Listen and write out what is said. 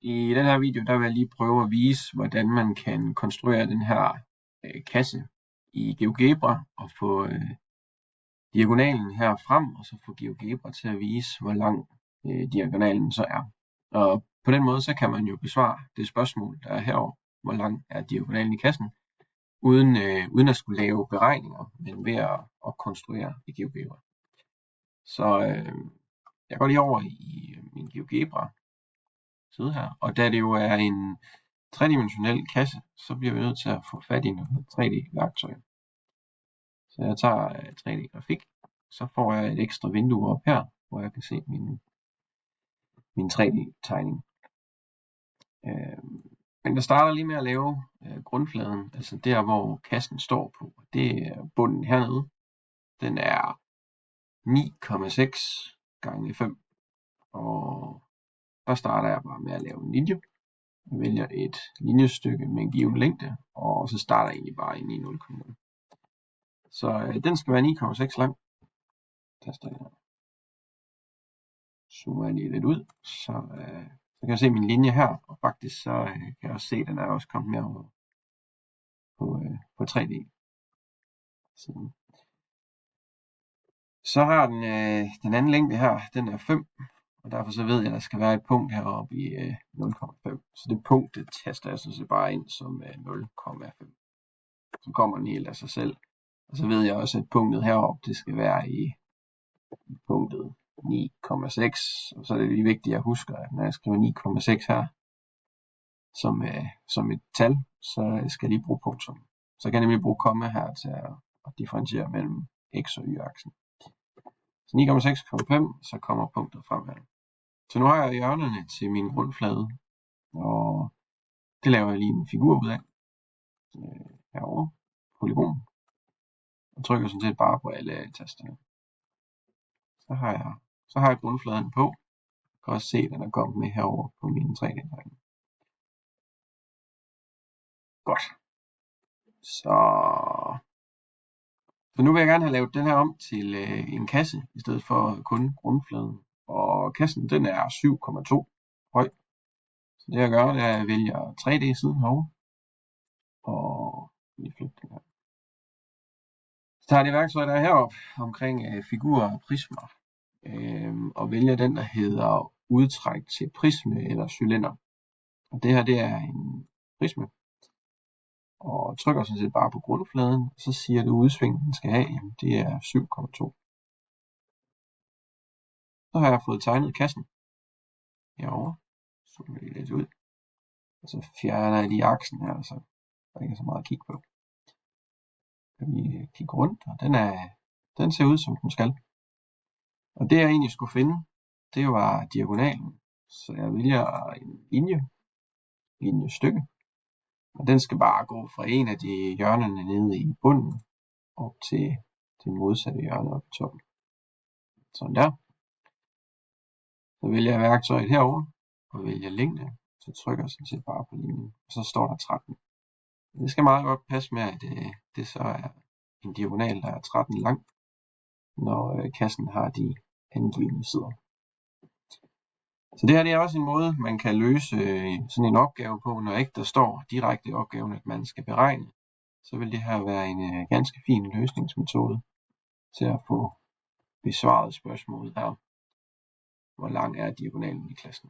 I den her video, der vil jeg lige prøve at vise, hvordan man kan konstruere den her kasse i GeoGebra og få diagonalen her frem, og så få GeoGebra til at vise, hvor lang diagonalen så er. Og på den måde, så kan man jo besvare det spørgsmål, der er herovre, hvor lang er diagonalen i kassen, uden at skulle lave beregninger, men ved at konstruere i GeoGebra. Så jeg går lige over i min GeoGebra side her, og da det jo er en tredimensionel kasse, så bliver vi nødt til at få fat i noget 3D-værktøj. Så jeg tager 3D-grafik, så får jeg et ekstra vindue op her, hvor jeg kan se min 3D-tegning. Men jeg starter lige med at lave grundfladen, altså der hvor kassen står på. Det er bunden hernede. Den er 9,6 gange 5. Og der starter jeg bare med at lave en linje. Jeg vælger et linjestykke med en given længde, og så starter jeg egentlig bare ind i 0,0. Så den skal være 9,6 lang. Taster jeg. Zoomer jeg lige lidt ud, så kan jeg se min linje her, og faktisk så kan jeg også se, at den er også kommet mere over på 3D siden. Så har den anden længde her, den er 5, og derfor så ved jeg, at der skal være et punkt heroppe i 0,5. Så det punkt, det taster jeg så bare ind som 0,5. Så kommer den helt af sig selv. Og så ved jeg også, at punktet heroppe, det skal være i punktet 9,6. Og så er det lige vigtigt, at jeg husker, at når jeg skriver 9,6 her, som et tal, så skal jeg lige bruge punktum. Så kan jeg nemlig bruge komma her til at differentiere mellem x og y-aksen. Så 9,6,5, så kommer punktet frem her. Så nu har jeg hjørnerne til min grundflade, og det laver jeg lige en figur ud af herovre, polygon, og trykker sådan set bare på alle tasterne. Så har jeg grundfladen på. Jeg kan også se, at den er kommet med herover på min 3D-tegning. Godt. Så nu vil jeg gerne have lavet den her om til en kasse, i stedet for kun grundfladen. Og kassen, den er 7,2 høj. Så det jeg gør, det er, at jeg vælger 3D-siden herovre. Og lige flytte den her. Så tager jeg det værktøj, der er heroppe omkring figurer og prismer. Og vælger den, der hedder udtræk til prisme eller cylinder. Og det her, det er en prisme. Og trykker sådan set bare på grundfladen, og så siger det udsving, den skal have, jamen det er 7,2. Så har jeg fået tegnet kassen herovre. Så vil jeg lidt ud. Og så fjerner jeg lige aksen her, så der ikke er så meget at kigge på. Så kan vi kigge rundt, og den ser ud, som den skal. Og det jeg egentlig skulle finde, det var diagonalen. Så jeg vælger en linjestykke. Og den skal bare gå fra en af de hjørnerne nede i bunden op til det modsatte hjørne oppe i toppen. Sådan der. Så vælger jeg værktøjet herover og vælger længde. Så trykker jeg sådan set bare på linjen. Og så står der 13. Det skal meget godt passe med, at det så er en diagonal, der er 13 lang, når kassen har de angivne sider. Så det her det er også en måde, man kan løse sådan en opgave på, når ikke der står direkte i opgaven, at man skal beregne. Så vil det her være en ganske fin løsningsmetode til at få besvaret spørgsmålet her. Hvor lang er diagonalen i klassen?